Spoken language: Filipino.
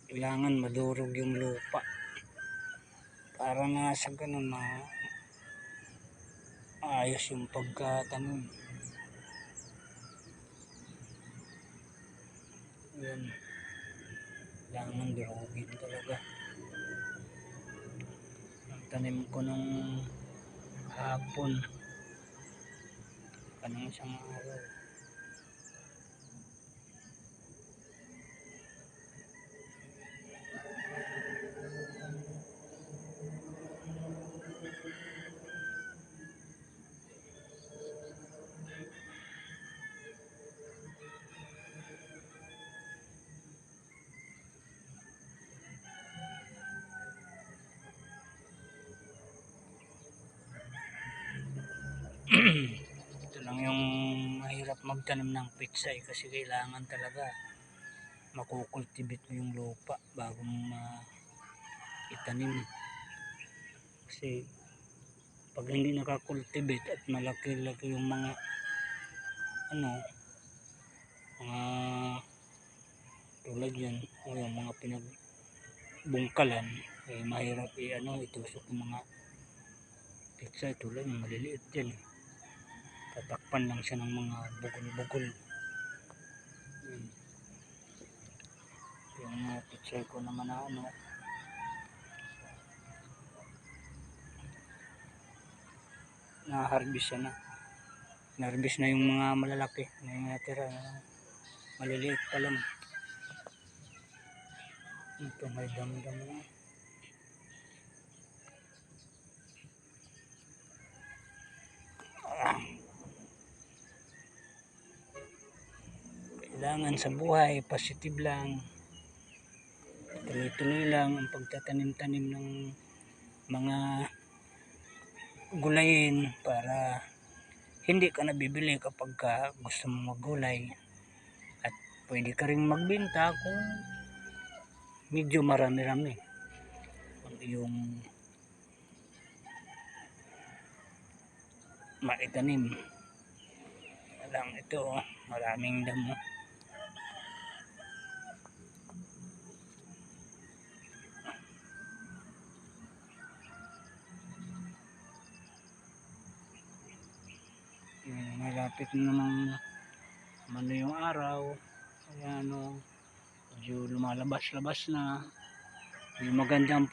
Kailangan madurog yung lupa para na sa ganun ayos yung pagkatanim. Yan, kailangan durugin talaga. Ang tanim ko nung hapon kanang isang araw. Ito lang yung mahirap magtanim ng pitsay kasi kailangan talaga makukultivate mo yung lupa bago mo itanim. Kasi pag hindi nakakultivate at malaki-laki yung mga mga tulad yan o yung mga pinagbungkalan, mahirap itusok yung mga pitsay tulad yung maliliit yan. Tatakpan lang siya ng mga bugol-bugol. Yung mga pitsay ko naman na-harvest na. Na-harvest na yung mga malalaki na yung natira. Maliliit pa lang. Ito may damdam na. Kailangan sa buhay, positive lang. Tuloy-tuloy lang ang pagtatanim-tanim ng mga gulayin para hindi ka nabibili kapag gusto mo maggulay. At pwede ka rin magbenta kung medyo marami-rami ang iyong maitanim. Alam ito, maraming damo. Malapit na naman yung araw. Ayan medyo lumalabas-labas na. Yung magandang